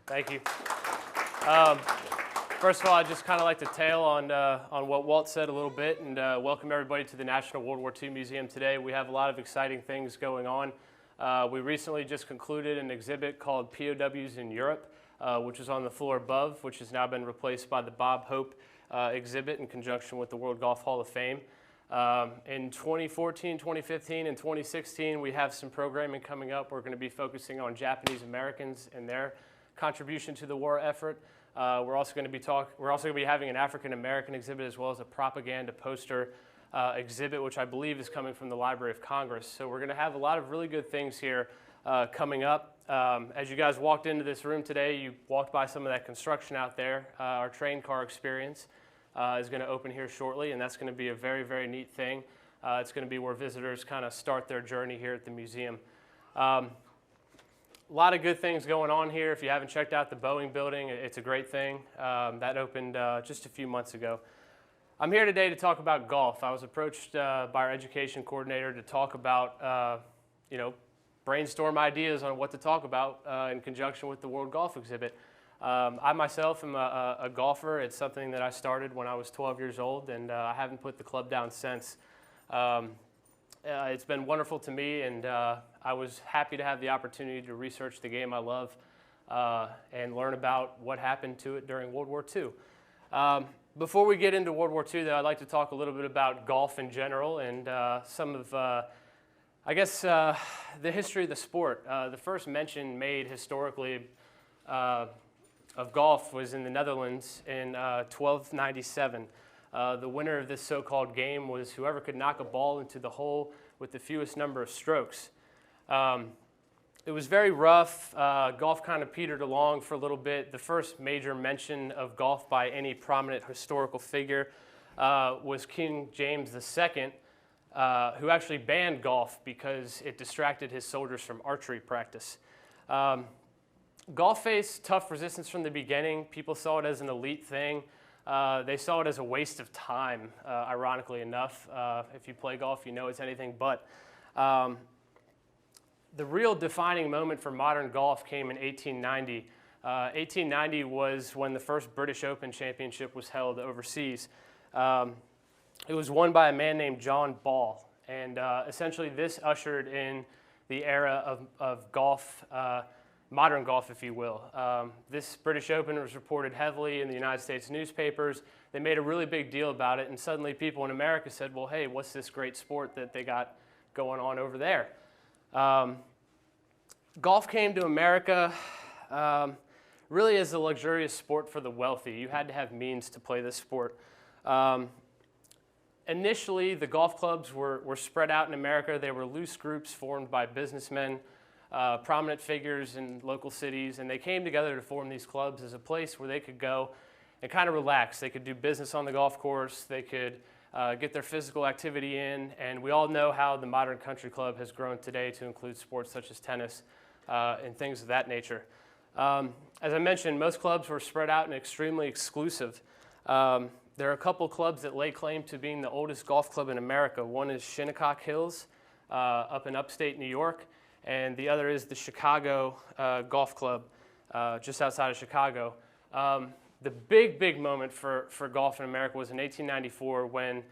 Thank you. First of all, I'd just kind of like to tail on what Walt said a little bit and welcome everybody to the National World War II Museum today. We have a lot of exciting things going on. We recently just concluded an exhibit called POWs in Europe, which is on the floor above, which has now been replaced by the Bob Hope exhibit in conjunction with the World Golf Hall of Fame. In 2014, 2015, and 2016, we have some programming coming up. We're going to be focusing on Japanese Americans and their contribution to the war effort. We're also going to be having an African American exhibit as well as a propaganda poster exhibit, which I believe is coming from the Library of Congress. So we're going to have a lot of really good things here coming up. As you guys walked into this room today, you walked by some of that construction out there. Our train car experience is going to open here shortly, and that's going to be a very, very neat thing. It's going to be where visitors kind of start their journey here at the museum. A lot of good things going on here. If you haven't checked out the Boeing building, it's a great thing. That opened just a few months ago. I'm here today to talk about golf. I was approached by our education coordinator to talk about, brainstorm ideas on what to talk about in conjunction with the World Golf exhibit. I myself am a golfer. It's something that I started when I was 12 years old, and I haven't put the club down since. It's been wonderful to me, and I was happy to have the opportunity to research the game I love and learn about what happened to it during World War II. Before we get into World War II, though, I'd like to talk a little bit about golf in general and some of, the history of the sport. The first mention made historically of golf was in the Netherlands in 1297. The winner of this so-called game was whoever could knock a ball into the hole with the fewest number of strokes. It was very rough. Golf kind of petered along for a little bit. The first major mention of golf by any prominent historical figure was King James II, who actually banned golf because it distracted his soldiers from archery practice. Golf faced tough resistance from the beginning. People saw it as an elite thing. They saw it as a waste of time, ironically enough. If you play golf, you know it's anything but. The real defining moment for modern golf came in 1890. 1890 was when the first British Open Championship was held overseas. It was won by a man named John Ball, and essentially this ushered in the era of golf, modern golf, if you will. This British Open was reported heavily in the United States newspapers. They made a really big deal about it, and suddenly people in America said, well, hey, what's this great sport that they got going on over there? Golf came to America really as a luxurious sport for the wealthy. You had to have means to play this sport. Initially, the golf clubs were spread out in America. They were loose groups formed by businessmen, prominent figures in local cities, and they came together to form these clubs as a place where they could go and kind of relax. They could do business on the golf course. They could get their physical activity in, and we all know how the modern country club has grown today to include sports such as tennis and things of that nature. As I mentioned, most clubs were spread out and extremely exclusive. There are a couple clubs that lay claim to being the oldest golf club in America. One is Shinnecock Hills up in upstate New York, and the other is the Chicago Golf Club just outside of Chicago. The big moment for golf in America was in 1894 when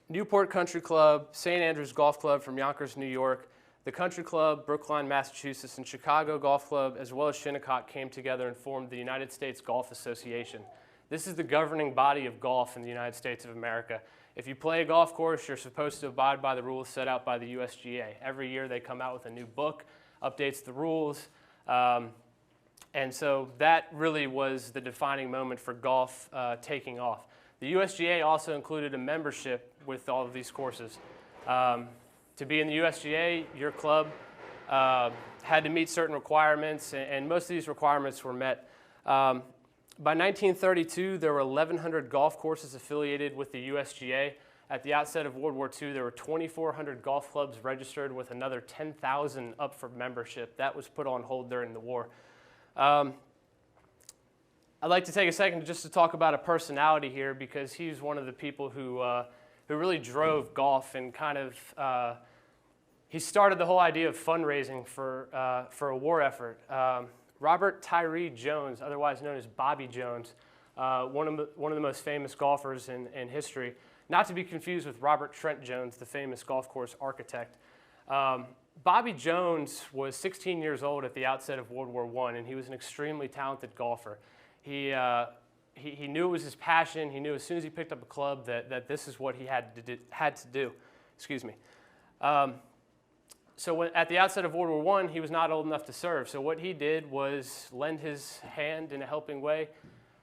Newport Country Club, St. Andrews Golf Club from Yonkers, New York, the Country Club, Brookline, Massachusetts, and Chicago Golf Club, as well as Shinnecock, came together and formed the United States Golf Association. This is the governing body of golf in the United States of America. If you play a golf course, you're supposed to abide by the rules set out by the USGA. Every year they come out with a new book, updates the rules, and so that really was the defining moment for golf taking off. The USGA also included a membership with all of these courses. To be in the USGA, your club had to meet certain requirements, and most of these requirements were met. By 1932, there were 1,100 golf courses affiliated with the USGA. At the outset of World War II, there were 2,400 golf clubs registered with another 10,000 up for membership. That was put on hold during the war. I'd like to take a second just to talk about a personality here because he's one of the people who really drove golf and kind of he started the whole idea of fundraising for a war effort. Robert Tyree Jones, otherwise known as Bobby Jones, one of the most famous golfers in history, not to be confused with Robert Trent Jones, the famous golf course architect. Bobby Jones was 16 years old at the outset of World War I, and he was an extremely talented golfer. He knew it was his passion. He knew as soon as he picked up a club that this is what he had to do. Excuse me. So at the outset of World War I, he was not old enough to serve. So what he did was lend his hand in a helping way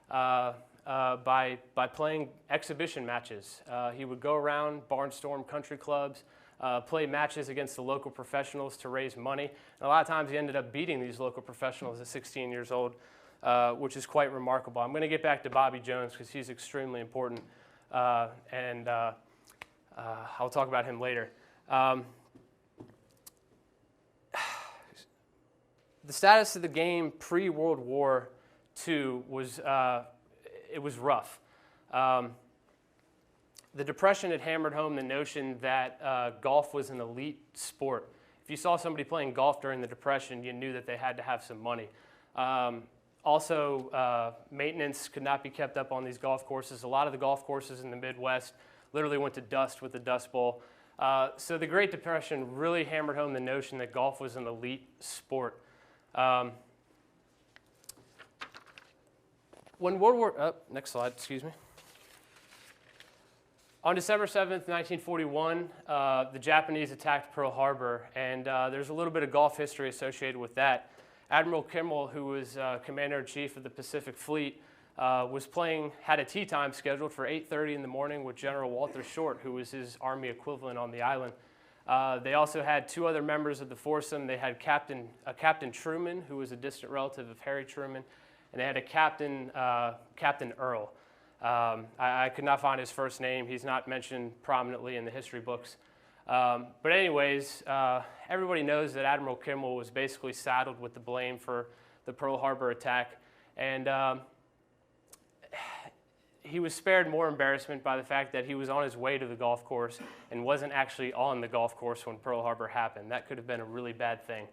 by playing exhibition matches. He would go around barnstorm country clubs, play matches against the local professionals to raise money. And a lot of times he ended up beating these local professionals at 16 years old, which is quite remarkable. I'm going to get back to Bobby Jones because he's extremely important, and I'll talk about him later. The status of the game pre-World War II was it was rough. The Depression had hammered home the notion that golf was an elite sport. If you saw somebody playing golf during the Depression, you knew that they had to have some money. Also, maintenance could not be kept up on these golf courses. A lot of the golf courses in the Midwest literally went to dust with the Dust Bowl. So the Great Depression really hammered home the notion that golf was an elite sport. When World War, next slide, excuse me. On December 7th, 1941, the Japanese attacked Pearl Harbor, and there's a little bit of golf history associated with that. Admiral Kimmel, who was Commander-in-Chief of the Pacific Fleet, had a tea time scheduled for 8:30 in the morning with General Walter Short, who was his Army equivalent on the island. They also had two other members of the foursome. They had Captain Truman, who was a distant relative of Harry Truman, and they had a Captain Earl. I could not find his first name. He's not mentioned prominently in the history books. But anyways, everybody knows that Admiral Kimmel was basically saddled with the blame for the Pearl Harbor attack. And he was spared more embarrassment by the fact that he was on his way to the golf course and wasn't actually on the golf course when Pearl Harbor happened. That could have been a really bad thing.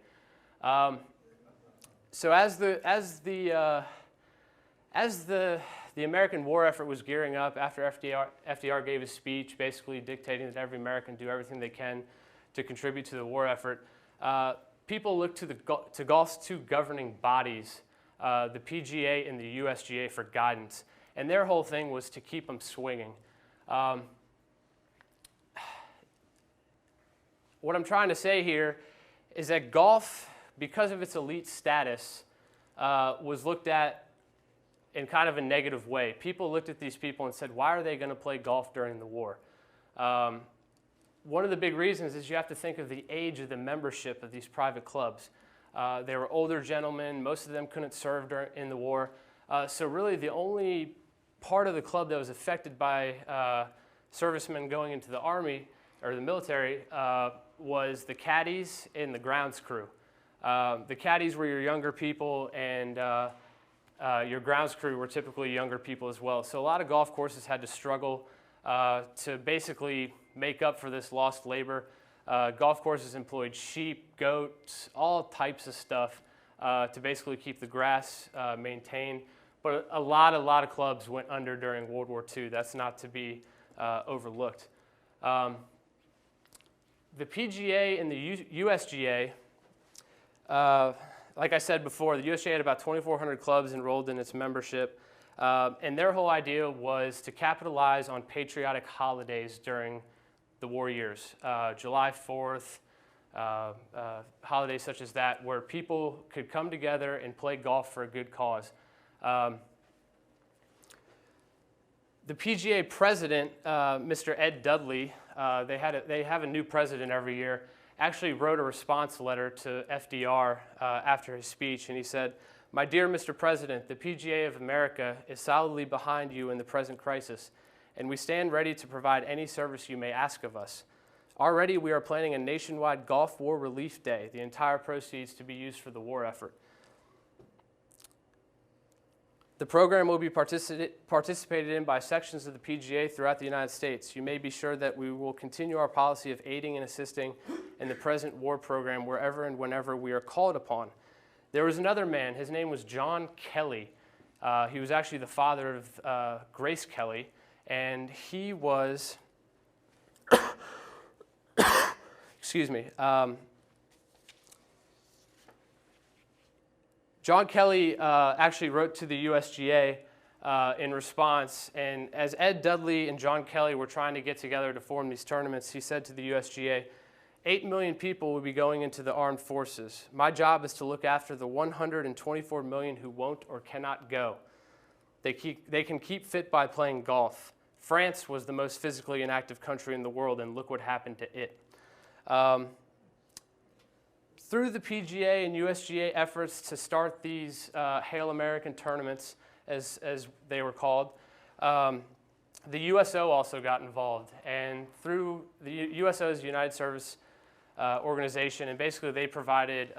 So as the American war effort was gearing up after FDR gave his speech, basically dictating that every American do everything they can to contribute to the war effort, people looked to golf's two governing bodies, the PGA and the USGA, for guidance. And their whole thing was to keep them swinging. What I'm trying to say here is that golf, because of its elite status, was looked at in kind of a negative way. People looked at these people and said, why are they going to play golf during the war? One of the big reasons is you have to think of the age of the membership of these private clubs. They were older gentlemen. Most of them couldn't serve in the war. So really the only part of the club that was affected by servicemen going into the Army or the military was the caddies and the grounds crew. The caddies were your younger people, and your grounds crew were typically younger people as well. So a lot of golf courses had to struggle to basically make up for this lost labor. Golf courses employed sheep, goats, all types of stuff to basically keep the grass maintained. But a lot of clubs went under during World War II. That's not to be overlooked. The PGA and the USGA, like I said before, the USGA had about 2,400 clubs enrolled in its membership, and their whole idea was to capitalize on patriotic holidays during the war years, July 4th, holidays such as that, where people could come together and play golf for a good cause. The PGA president, Mr. Ed Dudley, they have a new president every year, actually wrote a response letter to FDR after his speech, and he said, "My dear Mr. President, the PGA of America is solidly behind you in the present crisis, and we stand ready to provide any service you may ask of us. Already we are planning a nationwide Golf War Relief Day, the entire proceeds to be used for the war effort." The program will be participated in by sections of the PGA throughout the United States. You may be sure that we will continue our policy of aiding and assisting in the present war program wherever and whenever we are called upon. There was another man. His name was John Kelly. He was actually the father of Grace Kelly, and he was, excuse me, John Kelly actually wrote to the USGA in response, and as Ed Dudley and John Kelly were trying to get together to form these tournaments, he said to the USGA, 8 million people will be going into the armed forces. My job is to look after the 124 million who won't or cannot go. They can keep fit by playing golf. France was the most physically inactive country in the world, and look what happened to it. Through the PGA and USGA efforts to start these Hail American tournaments, as they were called, the USO also got involved. And through the USO's United Service Organization, and basically they provided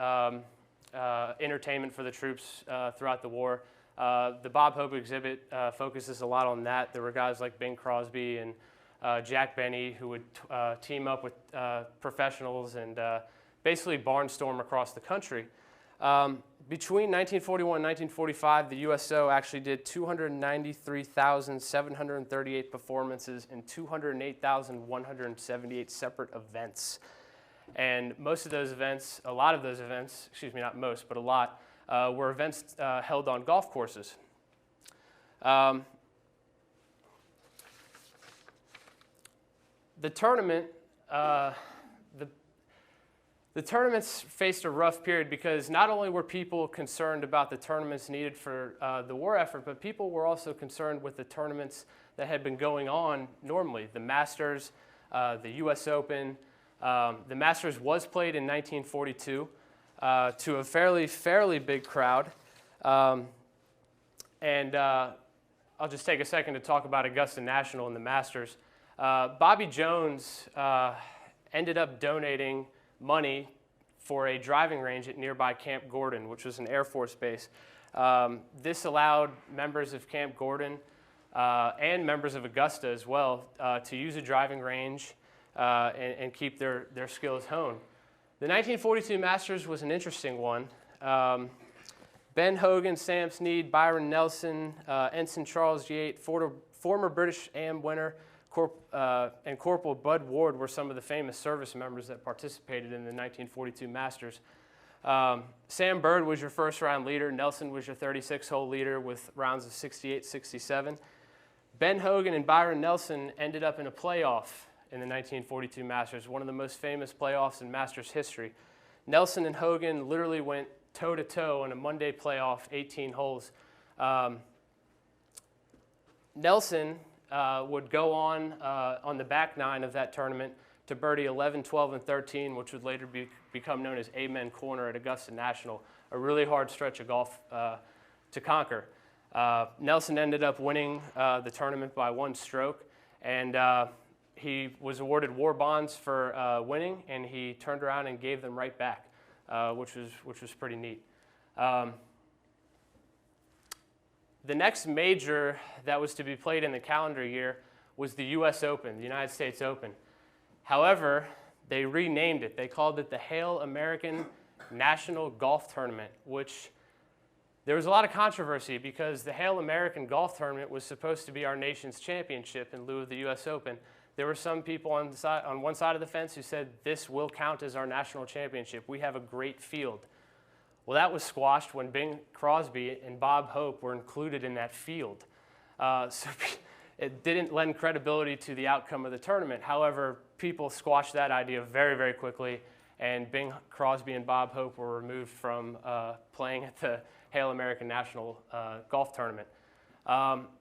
entertainment for the troops throughout the war. The Bob Hope exhibit focuses a lot on that. There were guys like Bing Crosby and Jack Benny who would team up with professionals and basically barnstorm across the country. Between 1941 and 1945, the USO actually did 293,738 performances in 208,178 separate events. And most of those events, a lot of those events, excuse me, not most, but a lot, were events held on golf courses. The tournament, the tournaments faced a rough period because not only were people concerned about the tournaments needed for the war effort, but people were also concerned with the tournaments that had been going on normally. The Masters, the US Open. The Masters was played in 1942 to a fairly big crowd. I'll just take a second to talk about Augusta National and the Masters. Bobby Jones ended up donating money for a driving range at nearby Camp Gordon, which was an Air Force base. This allowed members of Camp Gordon and members of Augusta as well to use a driving range and keep their skills honed. The 1942 Masters was an interesting one. Ben Hogan, Sam Snead, Byron Nelson, Ensign Charles Yates, former British AM winner, and Corporal Bud Ward were some of the famous service members that participated in the 1942 Masters. Sam Bird was your first round leader. Nelson was your 36-hole leader with rounds of 68, 67. Ben Hogan and Byron Nelson ended up in a playoff in the 1942 Masters, one of the most famous playoffs in Masters history. Nelson and Hogan literally went toe-to-toe in a Monday playoff, 18 holes. Nelson would go on the back nine of that tournament to birdie 11, 12, and 13, which would later become known as Amen Corner at Augusta National, a really hard stretch of golf to conquer. Nelson ended up winning the tournament by 1 stroke, and he was awarded war bonds for winning, and he turned around and gave them right back, which was pretty neat. The next major that was to be played in the calendar year was the US Open, the United States Open. However, they renamed it. They called it the Hail American National Golf Tournament, which there was a lot of controversy because the Hail American Golf Tournament was supposed to be our nation's championship in lieu of the US Open. There were some people on one side of the fence who said this will count as our national championship. We have a great field. Well, that was squashed when Bing Crosby and Bob Hope were included in that field. So it didn't lend credibility to the outcome of the tournament. However, people squashed that idea very, very quickly, and Bing Crosby and Bob Hope were removed from playing at the Hail American National Golf Tournament.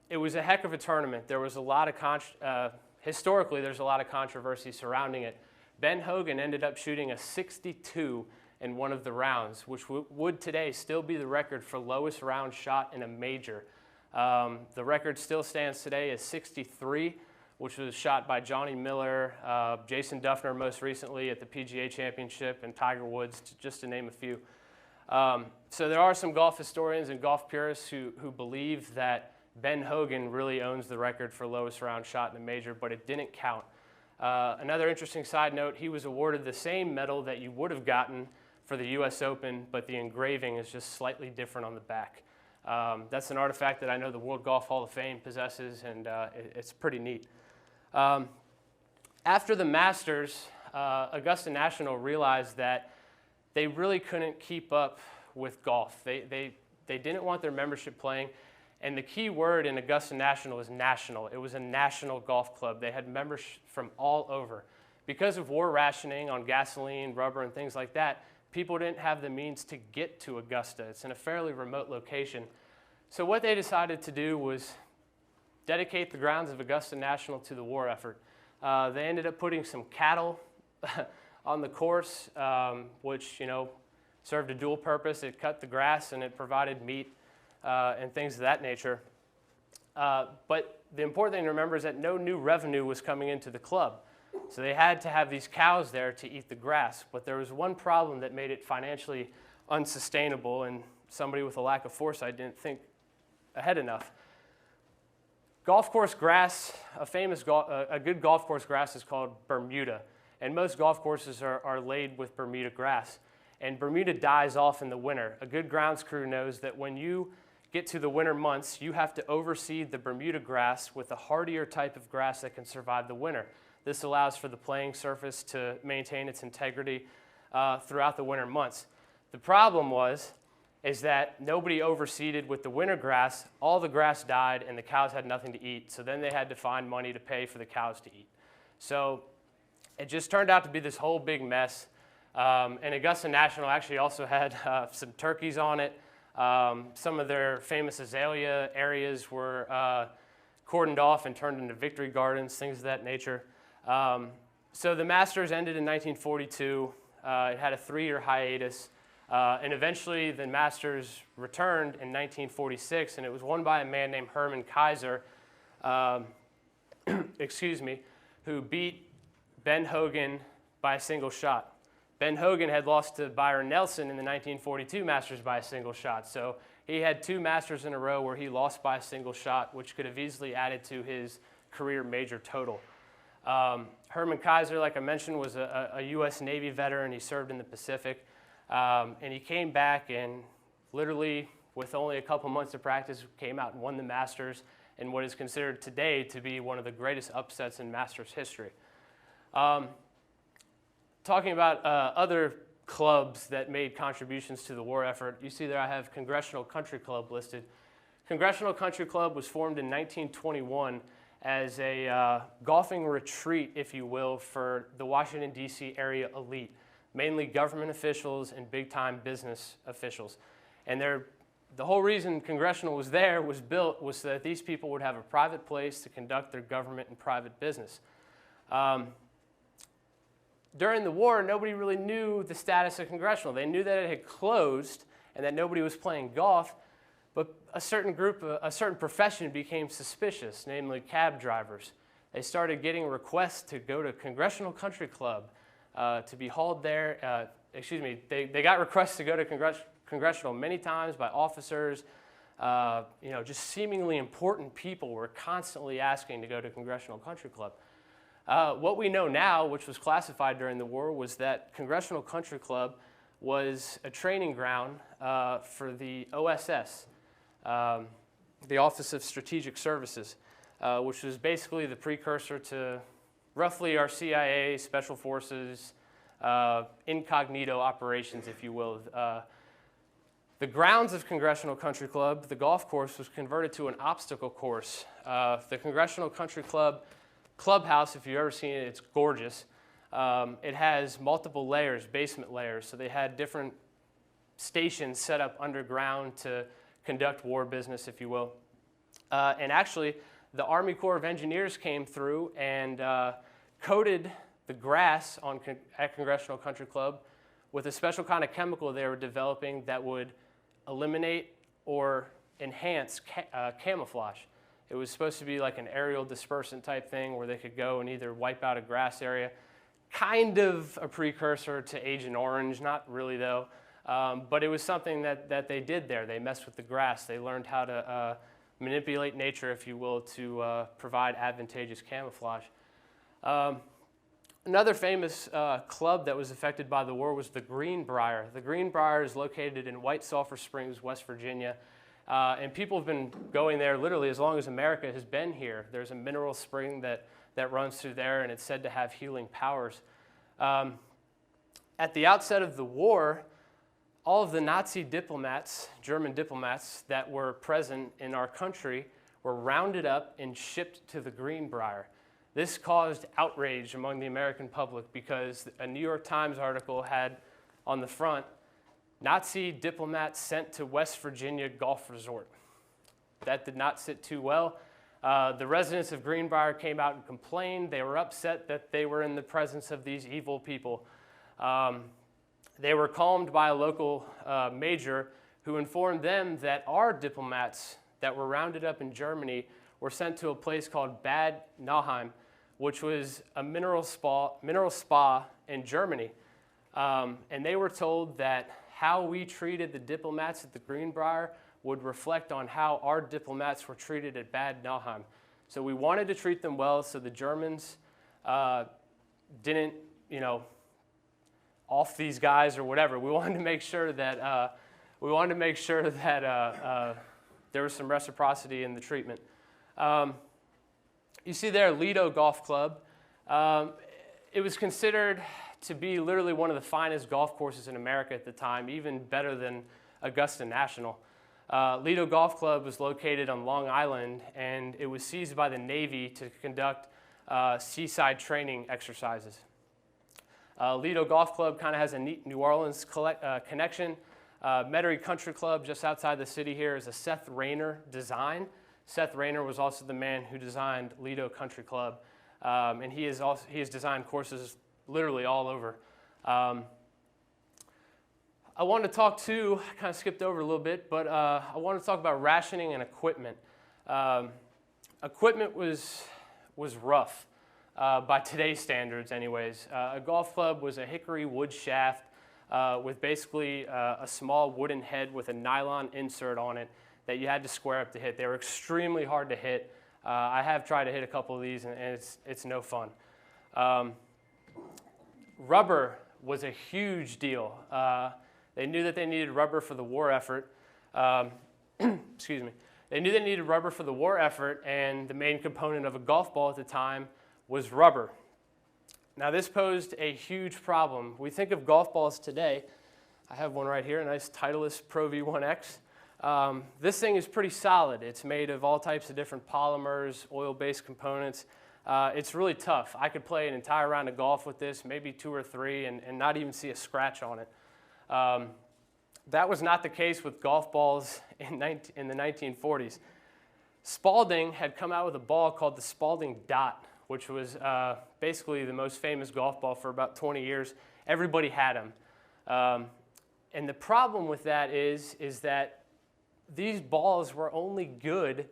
It was a heck of a tournament. There was a lot of historically, there's a lot of controversy surrounding it. Ben Hogan ended up shooting a 62 in one of the rounds, which would today still be the record for lowest round shot in a major. The record still stands today as 63, which was shot by Johnny Miller, Jason Duffner most recently at the PGA Championship, and Tiger Woods, just to name a few. So there are some golf historians and golf purists who believe that Ben Hogan really owns the record for lowest round shot in a major, but it didn't count. Another interesting side note, he was awarded the same medal that you would have gotten for the US Open, but the engraving is just slightly different on the back. That's an artifact that I know the World Golf Hall of Fame possesses, and it's pretty neat. After the Masters, Augusta National realized that they really couldn't keep up with golf. They didn't want their membership playing, and the key word in Augusta National is national. It was a national golf club. They had members from all over. Because of war rationing on gasoline, rubber, and things like that, people didn't have the means to get to Augusta. It's in a fairly remote location. So what they decided to do was dedicate the grounds of Augusta National to the war effort. They ended up putting some cattle on the course, which, you know, served a dual purpose. It cut the grass and it provided meat and things of that nature. But the important thing to remember is that no new revenue was coming into the club. So they had to have these cows there to eat the grass. But there was one problem that made it financially unsustainable, and somebody with a lack of foresight didn't think ahead enough. Golf course grass, a good golf course grass is called Bermuda. And most golf courses are laid with Bermuda grass. And Bermuda dies off in the winter. A good grounds crew knows that when you get to the winter months, you have to overseed the Bermuda grass with a hardier type of grass that can survive the winter. This allows for the playing surface to maintain its integrity throughout the winter months. The problem is that nobody overseeded with the winter grass. All the grass died and the cows had nothing to eat. So then they had to find money to pay for the cows to eat. So it just turned out to be this whole big mess. And Augusta National actually also had some turkeys on it. Some of their famous azalea areas were cordoned off and turned into victory gardens, things of that nature. So the Masters ended in 1942. It had a 3-year hiatus. And eventually the Masters returned in 1946, and it was won by a man named Herman Kaiser, who beat Ben Hogan by a single shot. Ben Hogan had lost to Byron Nelson in the 1942 Masters by a single shot. So he had 2 Masters in a row where he lost by a single shot, which could have easily added to his career major total. Herman Kaiser, like I mentioned, was a U.S. Navy veteran. He served in the Pacific. And he came back and literally, with only a couple months of practice, came out and won the Masters in what is considered today to be one of the greatest upsets in Masters history. Talking about other clubs that made contributions to the war effort, you see there I have Congressional Country Club listed. Congressional Country Club was formed in 1921 as a golfing retreat, if you will, for the Washington, D.C. area elite, mainly government officials and big-time business officials. And the whole reason Congressional was built was so that these people would have a private place to conduct their government and private business. During the war, nobody really knew the status of Congressional. They knew that it had closed and that nobody was playing golf, but a certain profession became suspicious, namely cab drivers. They started getting requests to go to Congressional Country Club, to be hauled there. They got requests to go to Congressional many times by officers. Just seemingly important people were constantly asking to go to Congressional Country Club. What we know now, which was classified during the war, was that Congressional Country Club was a training ground for the OSS, the Office of Strategic Services, which was basically the precursor to roughly our CIA, Special Forces, incognito operations, if you will. The grounds of Congressional Country Club, the golf course, was converted to an obstacle course. The Congressional Country Club clubhouse, if you've ever seen it, it's gorgeous. It has multiple layers, basement layers, so they had different stations set up underground to conduct war business, if you will. And actually, the Army Corps of Engineers came through and coated the grass at Congressional Country Club with a special kind of chemical they were developing that would eliminate or enhance camouflage. It was supposed to be like an aerial dispersant type thing where they could go and either wipe out a grass area, kind of a precursor to Agent Orange, not really though. But it was something that they did there. They messed with the grass. They learned how to manipulate nature, if you will, to provide advantageous camouflage. Another famous club that was affected by the war was the Greenbrier. The Greenbrier is located in White Sulphur Springs, West Virginia. And people have been going there literally as long as America has been here. There's a mineral spring that runs through there, and it's said to have healing powers. At the outset of the war, all of the Nazi diplomats, German diplomats, that were present in our country were rounded up and shipped to the Greenbrier. This caused outrage among the American public because a New York Times article had on the front, "Nazi diplomats sent to West Virginia golf resort." That did not sit too well. The residents of Greenbrier came out and complained. They were upset that they were in the presence of these evil people. They were calmed by a local major who informed them that our diplomats that were rounded up in Germany were sent to a place called Bad Nauheim, which was a mineral spa in Germany. And they were told that how we treated the diplomats at the Greenbrier would reflect on how our diplomats were treated at Bad Nauheim. So we wanted to treat them well, so the Germans didn't, off these guys or whatever. We wanted to make sure that there was some reciprocity in the treatment. You see there, Lido Golf Club. It was considered to be literally one of the finest golf courses in America at the time, even better than Augusta National. Lido Golf Club was located on Long Island, and it was seized by the Navy to conduct seaside training exercises. Lido Golf Club kind of has a neat New Orleans connection. Metairie Country Club, just outside the city here, is a Seth Rayner design. Seth Rayner was also the man who designed Lido Country Club, and he has designed courses literally all over. I want to talk too, I kind of skipped over a little bit, but I want to talk about rationing and equipment. Equipment was rough. By today's standards anyways. A golf club was a hickory wood shaft with basically a small wooden head with a nylon insert on it that you had to square up to hit. They were extremely hard to hit. I have tried to hit a couple of these, and it's no fun. Rubber was a huge deal. They knew that they needed rubber for the war effort. Excuse me. They knew they needed rubber for the war effort, and the main component of a golf ball at the time was rubber. Now this posed a huge problem. We think of golf balls today. I have one right here, a nice Titleist Pro V1X. This thing is pretty solid. It's made of all types of different polymers, oil-based components. It's really tough. I could play an entire round of golf with this, maybe 2 or 3, and not even see a scratch on it. That was not the case with golf balls in the 1940s. Spalding had come out with a ball called the Spalding Dot, which was basically the most famous golf ball for about 20 years. Everybody had them. And the problem with that is that these balls were only good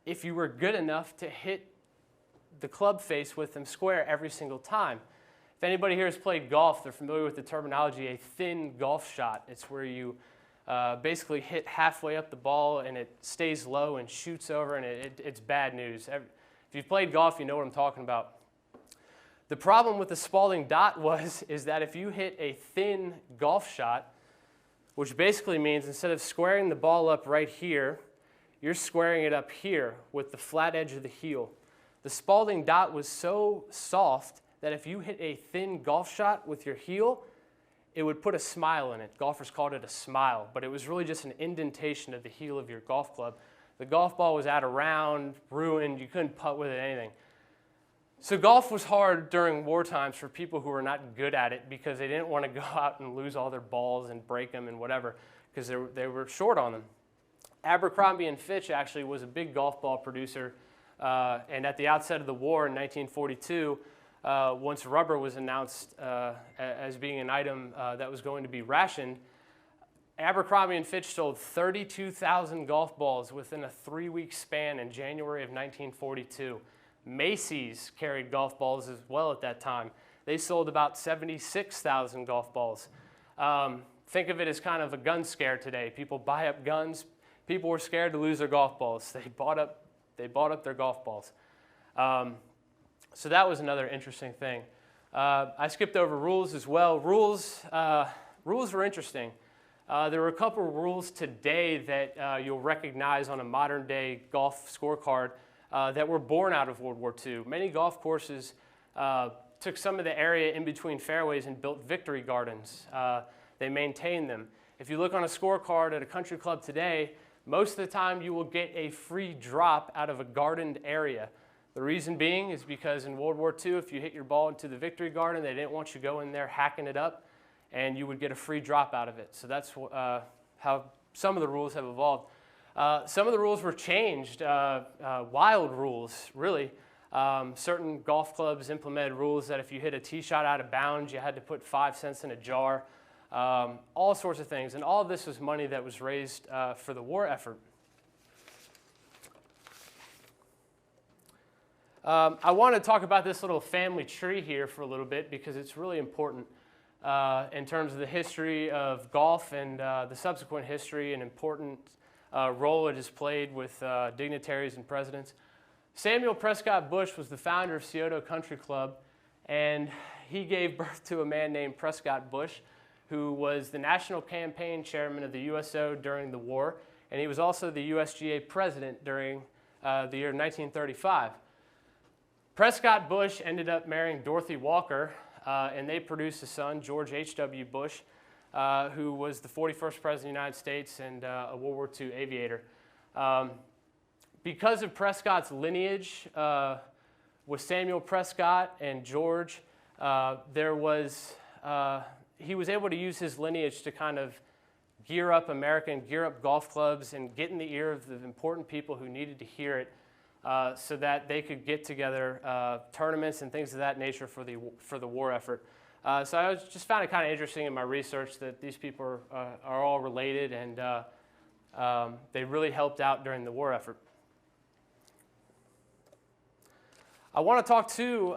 if you were good enough to hit the club face with them square every single time. If anybody here has played golf, they're familiar with the terminology, a thin golf shot. It's where you basically hit halfway up the ball and it stays low and shoots over, and it's bad news. If you've played golf, you know what I'm talking about. The problem with the Spalding Dot is that if you hit a thin golf shot, which basically means instead of squaring the ball up right here, you're squaring it up here with the flat edge of the heel. The Spalding Dot was so soft that if you hit a thin golf shot with your heel, it would put a smile in it. Golfers called it a smile, but it was really just an indentation of the heel of your golf club. The golf ball was out of round, ruined, you couldn't putt with it, anything. So golf was hard during war times for people who were not good at it because they didn't want to go out and lose all their balls and break them and whatever because they were short on them. Abercrombie and Fitch actually was a big golf ball producer, and at the outset of the war in 1942, once rubber was announced as being an item that was going to be rationed, Abercrombie and Fitch sold 32,000 golf balls within a 3-week span in January of 1942. Macy's carried golf balls as well at that time. They sold about 76,000 golf balls. think of it as kind of a gun scare today. People buy up guns. People were scared to lose their golf balls. They bought up their golf balls. So that was another interesting thing. I skipped over rules as well. Rules were interesting. There were a couple of rules today that you'll recognize on a modern day golf scorecard that were born out of World War II. Many golf courses took some of the area in between fairways and built victory gardens. They maintained them. If you look on a scorecard at a country club today, most of the time you will get a free drop out of a gardened area. The reason being is because in World War II, if you hit your ball into the victory garden, they didn't want you going there hacking it up, and you would get a free drop out of it. So that's how some of the rules have evolved. Some of the rules were changed, wild rules, really. Certain golf clubs implemented rules that if you hit a tee shot out of bounds, you had to put 5 cents in a jar, all sorts of things. And all of this was money that was raised for the war effort. I want to talk about this little family tree here for a little bit because it's really important in terms of the history of golf and the subsequent history and important role it has played with dignitaries and presidents. Samuel Prescott Bush was the founder of Scioto Country Club, and he gave birth to a man named Prescott Bush, who was the national campaign chairman of the USO during the war, and he was also the USGA president during the year 1935. Prescott Bush ended up marrying Dorothy Walker, and they produced a son, George H.W. Bush, who was the 41st president of the United States and a World War II aviator. Because of Prescott's lineage with Samuel Prescott and George, he was able to use his lineage to kind of gear up America and gear up golf clubs and get in the ear of the important people who needed to hear it so that they could get together tournaments and things of that nature for the war effort. So I just found it kind of interesting in my research that these people are all related, and they really helped out during the war effort. I want to talk too,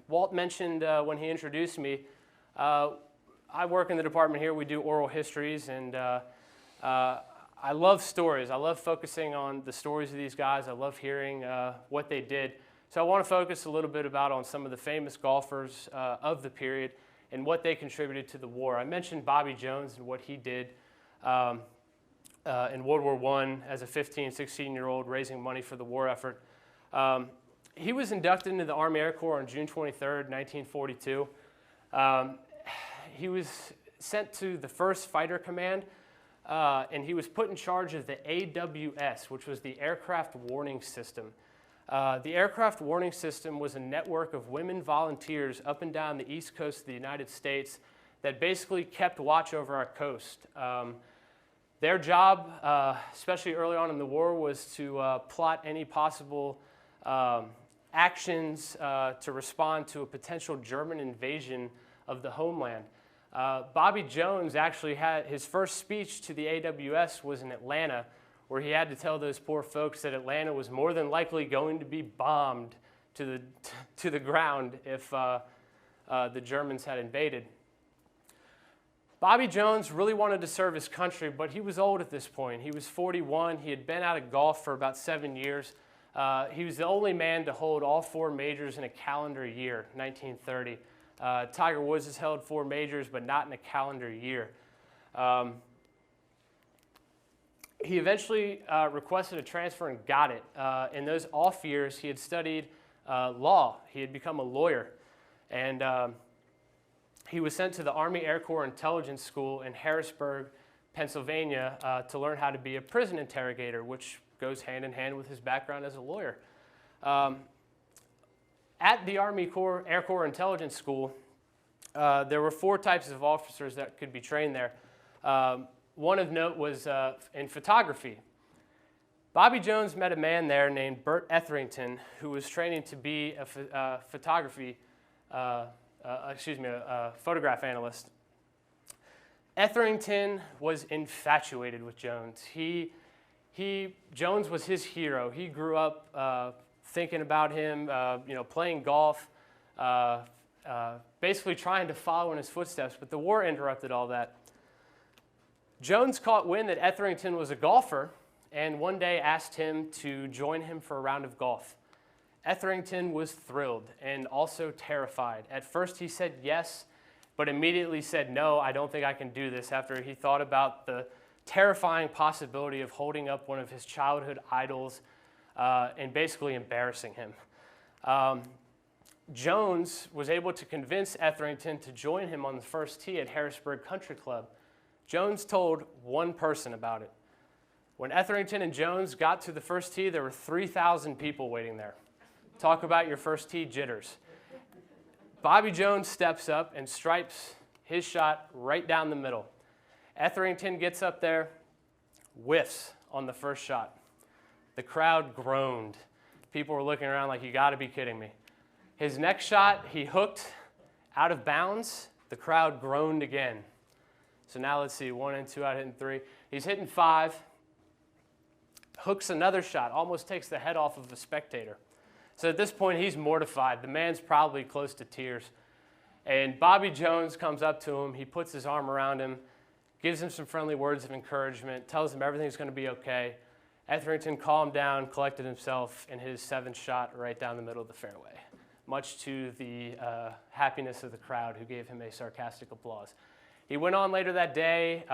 Walt mentioned when he introduced me, I work in the department here. We do oral histories, and I love stories. I love focusing on the stories of these guys. I love hearing what they did. So I want to focus a little bit on some of the famous golfers of the period and what they contributed to the war. I mentioned Bobby Jones and what he did in World War I as a 15, 16-year-old raising money for the war effort. He was inducted into the Army Air Corps on June 23rd, 1942. He was sent to the 1st Fighter Command, and he was put in charge of the AWS, which was the Aircraft Warning System. The Aircraft Warning System was a network of women volunteers up and down the east coast of the United States that basically kept watch over our coast. Their job, especially early on in the war, was to plot any possible actions to respond to a potential German invasion of the homeland. Bobby Jones actually had his first speech to the AWS was in Atlanta, where he had to tell those poor folks that Atlanta was more than likely going to be bombed to the ground if the Germans had invaded. Bobby Jones really wanted to serve his country, but he was old at this point. He was 41. He had been out of golf for about 7 years. He was the only man to hold all 4 majors in a calendar year, 1930. Tiger Woods has held 4 majors, but not in a calendar year. He eventually requested a transfer and got it. In those off years, he had studied law. He had become a lawyer. And he was sent to the Army Air Corps Intelligence School in Harrisburg, Pennsylvania, to learn how to be a prison interrogator, which goes hand in hand with his background as a lawyer. At the Army Air Corps Intelligence School, there were 4 types of officers that could be trained there. One of note was in photography. Bobby Jones met a man there named Bert Etherington, who was training to be a photograph analyst. Etherington was infatuated with Jones. Jones was his hero. He grew up thinking about him, playing golf, basically trying to follow in his footsteps. But the war interrupted all that. Jones caught wind that Etherington was a golfer and one day asked him to join him for a round of golf. Etherington was thrilled and also terrified. At first he said yes, but immediately said, no, I don't think I can do this, after he thought about the terrifying possibility of holding up one of his childhood idols and basically embarrassing him. Jones was able to convince Etherington to join him on the first tee at Harrisburg Country Club. Jones told one person about it. When Etherington and Jones got to the first tee, there were 3,000 people waiting there. Talk about your first tee jitters. Bobby Jones steps up and stripes his shot right down the middle. Etherington gets up there, whiffs on the first shot. The crowd groaned. People were looking around like, you got to be kidding me. His next shot, he hooked out of bounds. The crowd groaned again. So now let's see, 1 and 2 out, hitting 3. He's hitting 5, hooks another shot, almost takes the head off of a spectator. So at this point, he's mortified. The man's probably close to tears. And Bobby Jones comes up to him. He puts his arm around him, gives him some friendly words of encouragement, tells him everything's going to be okay. Etherington calmed down, collected himself, and hit his 7th shot right down the middle of the fairway, much to the happiness of the crowd, who gave him a sarcastic applause. He went on later that day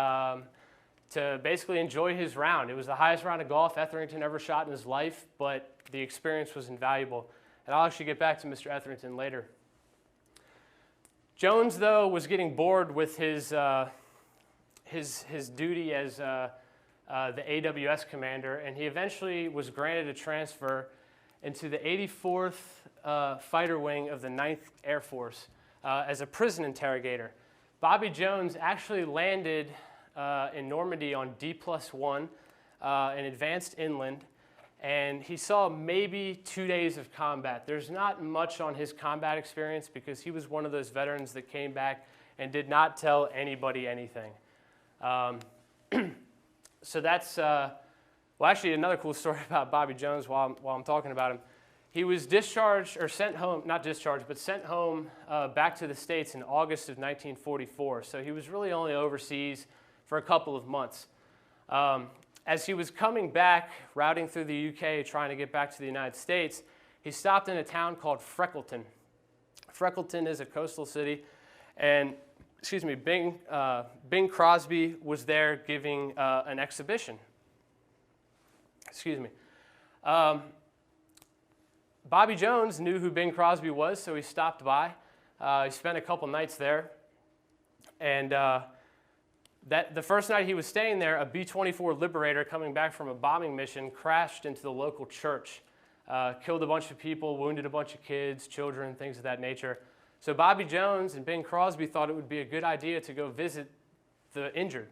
to basically enjoy his round. It was the highest round of golf Etherington ever shot in his life, but the experience was invaluable. And I'll actually get back to Mr. Etherington later. Jones, though, was getting bored with his duty as the AWS commander, and he eventually was granted a transfer into the 84th Fighter Wing of the 9th Air Force as a prison interrogator. Bobby Jones actually landed in Normandy on D+1 and advanced inland, and he saw maybe 2 days of combat. There's not much on his combat experience because he was one of those veterans that came back and did not tell anybody anything. So that's, well, actually another cool story about Bobby Jones while I'm talking about him. He was discharged, or sent home, not discharged, but sent home back to the States in August of 1944. So he was really only overseas for a couple of months. As he was coming back, routing through the UK, trying to get back to the United States, he stopped in a town called Freckleton. Freckleton is a coastal city, and Bing Crosby was there giving an exhibition. Bobby Jones knew who Bing Crosby was, so he stopped by. He spent a couple nights there, and the first night he was staying there, a B-24 Liberator coming back from a bombing mission crashed into the local church, killed a bunch of people, wounded a bunch of kids, children, things of that nature. So Bobby Jones and Bing Crosby thought it would be a good idea to go visit the injured.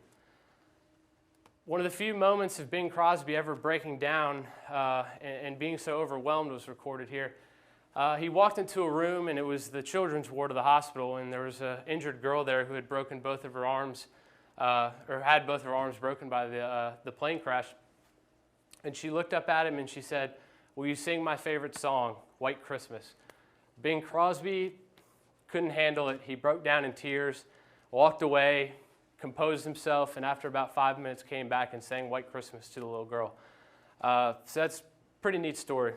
One of the few moments of Bing Crosby ever breaking down and being so overwhelmed was recorded here. He walked into a room, and it was the children's ward of the hospital, and there was an injured girl there who had broken both of her arms, or had both her arms broken by the plane crash. And she looked up at him and she said, "Will you sing my favorite song, White Christmas?" Bing Crosby couldn't handle it. He broke down in tears, walked away, composed himself, and after about 5 minutes came back and sang White Christmas to the little girl. So that's a pretty neat story.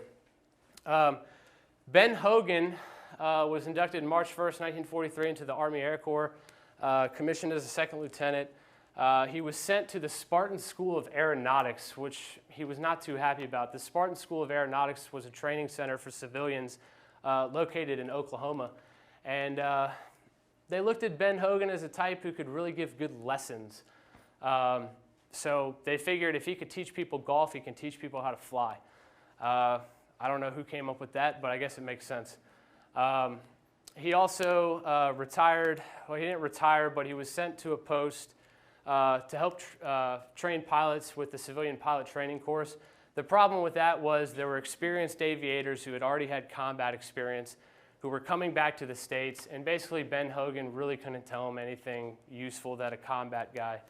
Ben Hogan was inducted March 1st, 1943 into the Army Air Corps, commissioned as a second lieutenant. He was sent to the Spartan School of Aeronautics, which he was not too happy about. The Spartan School of Aeronautics was a training center for civilians located in Oklahoma. And they looked at Ben Hogan as a type who could really give good lessons. So they figured if he could teach people golf, he can teach people how to fly. I don't know who came up with that, but I guess it makes sense. He also retired. Well, he didn't retire, but he was sent to a post to help train pilots with the civilian pilot training course. The problem with that was there were experienced aviators who had already had combat experience who were coming back to the States, and basically Ben Hogan really couldn't tell them anything useful that a combat guy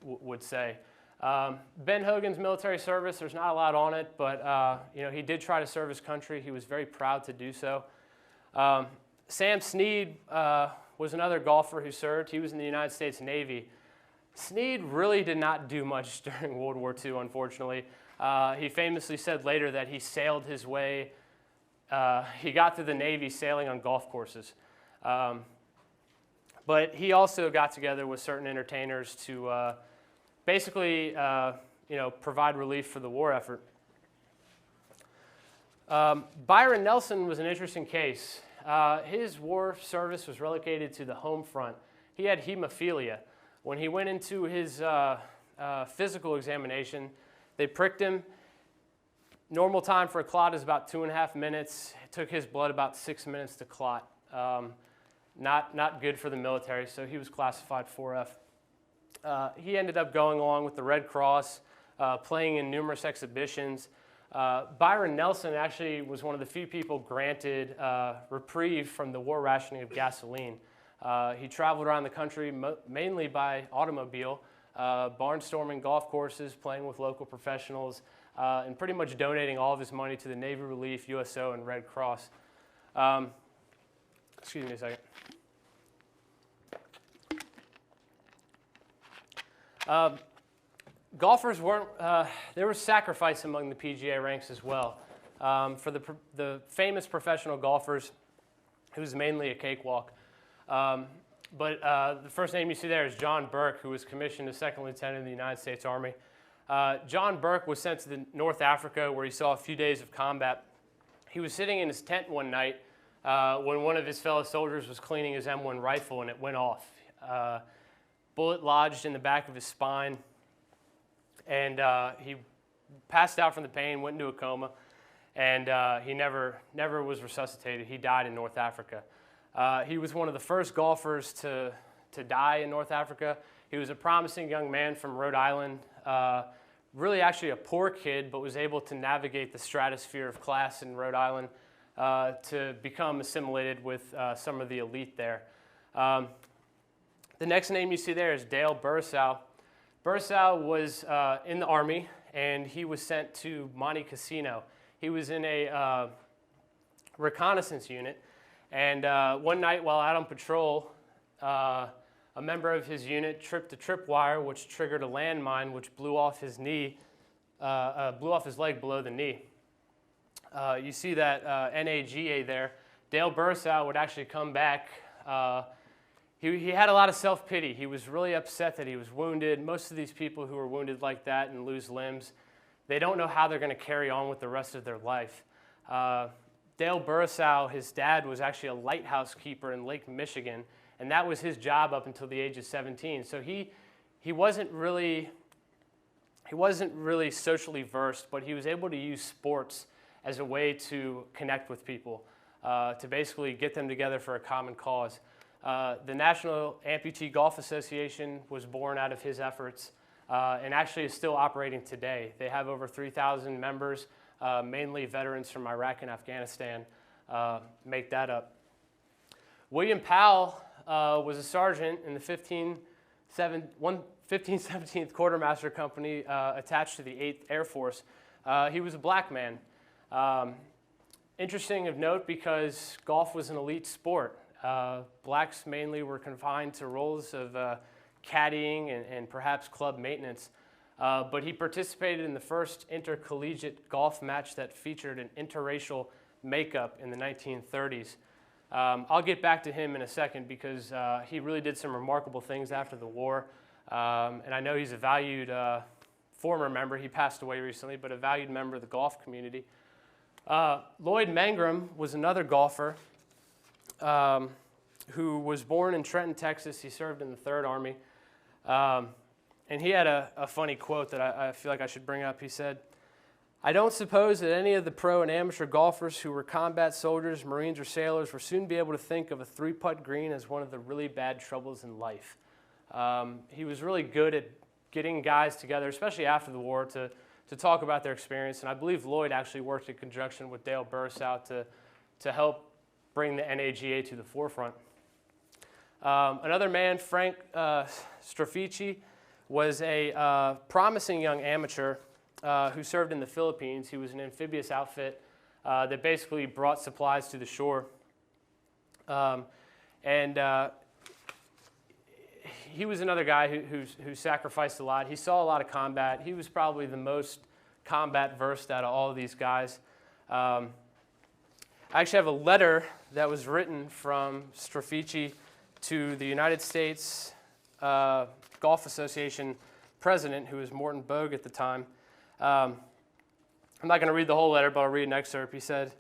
would say. Ben Hogan's military service, there's not a lot on it, but he did try to serve his country. He was very proud to do so. Sam Snead was another golfer who served. He was in the United States Navy. Snead really did not do much during World War II, unfortunately. He famously said later that he sailed his way, he got through the Navy sailing on golf courses. But he also got together with certain entertainers to basically provide relief for the war effort. Byron Nelson was an interesting case. His war service was relegated to the home front. He had hemophilia. When he went into his physical examination, they pricked him. Normal time for a clot is about 2.5 minutes. It took his blood about 6 minutes to clot. Not good for the military, so he was classified 4F. He ended up going along with the Red Cross, playing in numerous exhibitions. Byron Nelson actually was one of the few people granted reprieve from the war rationing of gasoline. He traveled around the country mainly by automobile, barnstorming golf courses, playing with local professionals, and pretty much donating all of his money to the Navy Relief, USO, and Red Cross. Excuse me a second. Golfers weren't, there was sacrifice among the PGA ranks as well. For the famous professional golfers, it was mainly a cakewalk. But the first name you see there is John Burke, who was commissioned as second lieutenant in the United States Army. John Burke was sent to North Africa, where he saw a few days of combat. He was sitting in his tent one night when one of his fellow soldiers was cleaning his M1 rifle, and it went off. Bullet lodged in the back of his spine, and he passed out from the pain, went into a coma, and he never was resuscitated. He died in North Africa. He was one of the first golfers to die in North Africa. He was a promising young man from Rhode Island, really actually a poor kid, but was able to navigate the stratosphere of class in Rhode Island to become assimilated with some of the elite there. The next name you see there is Dale Bursow. Bursow was in the Army, and he was sent to Monte Cassino. He was in a reconnaissance unit, and one night while out on patrol, a member of his unit tripped a tripwire, which triggered a landmine, which blew off his knee, blew off his leg below the knee. You see that NAGA there. Dale Bursow would actually come back. He had a lot of self-pity. He was really upset that he was wounded. Most of these people who are wounded like that and lose limbs, they don't know how they're going to carry on with the rest of their life. Dale Bursow, his dad was actually a lighthouse keeper in Lake Michigan, and that was his job up until the age of 17. So he wasn't really socially versed, but he was able to use sports as a way to connect with people, to basically get them together for a common cause. The National Amputee Golf Association was born out of his efforts and actually is still operating today. They have over 3,000 members, mainly veterans from Iraq and Afghanistan, make that up. William Powell was a sergeant in the 1517th Quartermaster Company attached to the 8th Air Force. He was a black man. Interesting of note because golf was an elite sport. Blacks mainly were confined to roles of caddying and perhaps club maintenance, but he participated in the first intercollegiate golf match that featured an interracial makeup in the 1930s. I'll get back to him in a second because he really did some remarkable things after the war, and I know he's a valued former member. He passed away recently, but a valued member of the golf community. Lloyd Mangrum was another golfer who was born in Trenton, Texas. He served in the 3rd Army. And he had a funny quote that I feel like I should bring up. He said, "I don't suppose that any of the pro and amateur golfers who were combat soldiers, Marines, or sailors will soon be able to think of a 3-putt green as one of the really bad troubles in life." He was really good at getting guys together, especially after the war, to talk about their experience. And I believe Lloyd actually worked in conjunction with Dale Bursow to help bring the NAGA to the forefront. Another man, Frank Strafici, was a promising young amateur who served in the Philippines. He was an amphibious outfit that basically brought supplies to the shore. he was another guy who sacrificed a lot. He saw a lot of combat. He was probably the most combat versed out of all of these guys. I actually have a letter that was written from Straffici to the United States Golf Association president, who was Morton Bogue at the time. I'm not going to read the whole letter, but I'll read an excerpt. He said,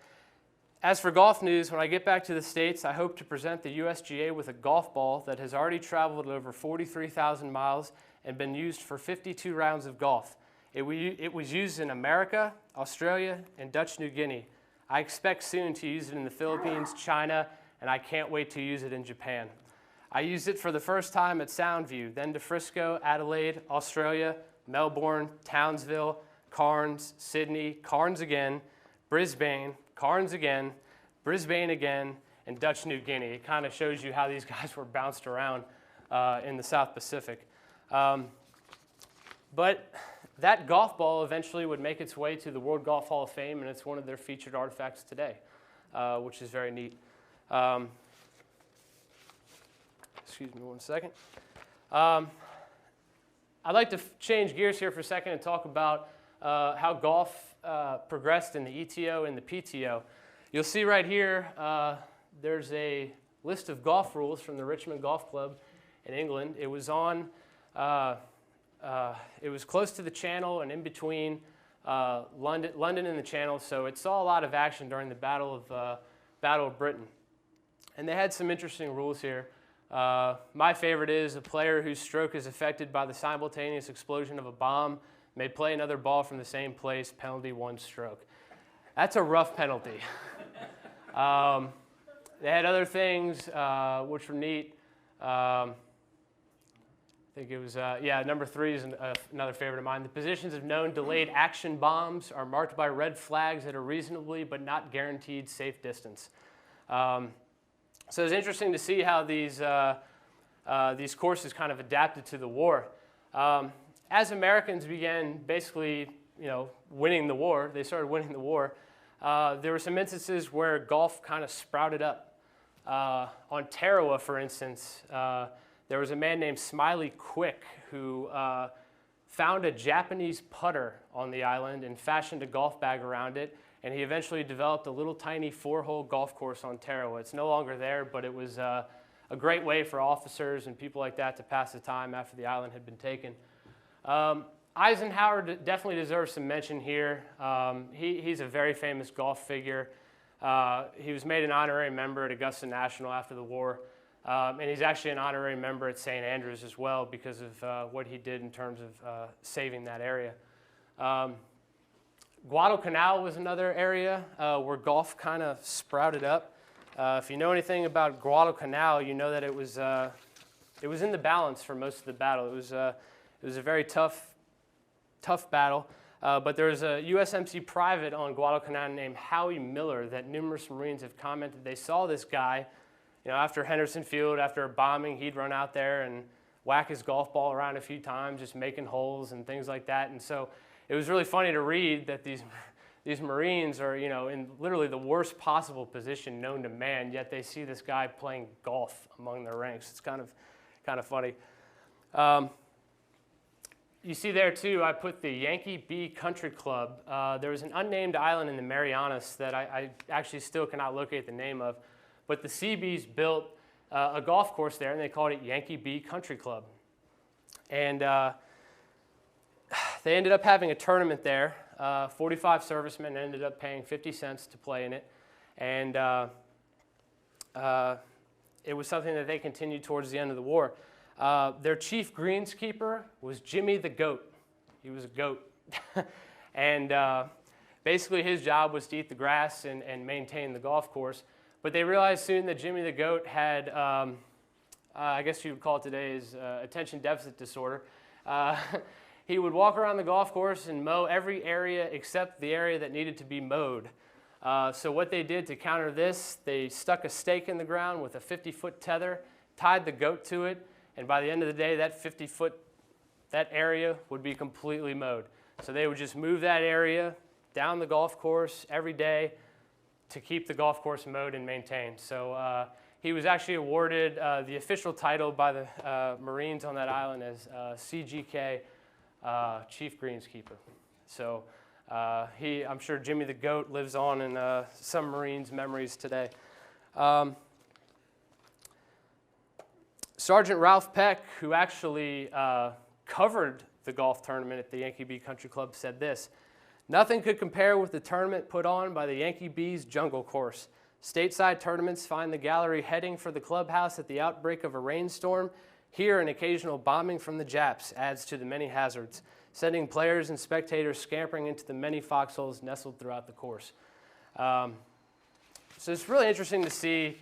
"As for golf news, when I get back to the States, I hope to present the USGA with a golf ball that has already traveled over 43,000 miles and been used for 52 rounds of golf. It was used in America, Australia, and Dutch New Guinea. I expect soon to use it in the Philippines, China, and I can't wait to use it in Japan. I used it for the first time at Soundview, then to Frisco, Adelaide, Australia, Melbourne, Townsville, Cairns, Sydney, Cairns again, Brisbane, Cairns again, Brisbane again, and Dutch New Guinea." It kind of shows you how these guys were bounced around in the South Pacific. But that golf ball eventually would make its way to the World Golf Hall of Fame, and it's one of their featured artifacts today, which is very neat. Excuse me one second. I'd like to change gears here for a second and talk about how golf progressed in the ETO and the PTO. You'll see right here, there's a list of golf rules from the Richmond Golf Club in England. It was on, it was close to the Channel and in between London and the Channel, so it saw a lot of action during the Battle of Britain. And they had some interesting rules here. My favorite is a player whose stroke is affected by the simultaneous explosion of a bomb may play another ball from the same place, penalty 1 stroke. That's a rough penalty. They had other things which were neat. I think it was, number 3 is another favorite of mine. The positions of known delayed action bombs are marked by red flags at a reasonably but not guaranteed safe distance. So it's interesting to see how these courses kind of adapted to the war. As Americans began basically, winning the war, they started winning the war, there were some instances where golf kind of sprouted up. On Tarawa, for instance, there was a man named Smiley Quick who found a Japanese putter on the island and fashioned a golf bag around it, and he eventually developed a little tiny 4-hole golf course on Tarawa. It's no longer there, but it was a great way for officers and people like that to pass the time after the island had been taken. Eisenhower definitely deserves some mention here. He's a very famous golf figure. He was made an honorary member at Augusta National after the war, and he's actually an honorary member at St. Andrews as well because of what he did in terms of saving that area. Guadalcanal was another area where golf kind of sprouted up. If you know anything about Guadalcanal, you know that it was in the balance for most of the battle. It was a very tough battle. But there was a USMC private on Guadalcanal named Howie Miller that numerous Marines have commented they saw this guy, after Henderson Field, after a bombing, he'd run out there and whack his golf ball around a few times, just making holes and things like that. And so it was really funny to read that these Marines are, in literally the worst possible position known to man, yet they see this guy playing golf among their ranks. It's kind of funny. You see there too, I put the Yankee B Country Club. There was an unnamed island in the Marianas that I actually still cannot locate the name of, but the Seabees built a golf course there and they called it Yankee B Country Club. And they ended up having a tournament there. 45 servicemen ended up paying 50 cents to play in it. And it was something that they continued towards the end of the war. Their chief greenskeeper was Jimmy the Goat. He was a goat. And basically his job was to eat the grass and maintain the golf course. But they realized soon that Jimmy the Goat had, I guess you would call it today, is attention deficit disorder. He would walk around the golf course and mow every area except the area that needed to be mowed. So what they did to counter this, they stuck a stake in the ground with a 50-foot tether, tied the goat to it, and by the end of the day, that area would be completely mowed. So they would just move that area down the golf course every day to keep the golf course mowed and maintained. So he was actually awarded the official title by the Marines on that island as CGK, Chief Greenskeeper. So I'm sure Jimmy the Goat lives on in some Marines' memories today. Sergeant Ralph Peck, who actually covered the golf tournament at the Yankee Bee Country Club, said this: "Nothing could compare with the tournament put on by the Yankee Bees Jungle Course. Stateside tournaments find the gallery heading for the clubhouse at the outbreak of a rainstorm. Here, an occasional bombing from the Japs adds to the many hazards, sending players and spectators scampering into the many foxholes nestled throughout the course." So it's really interesting to see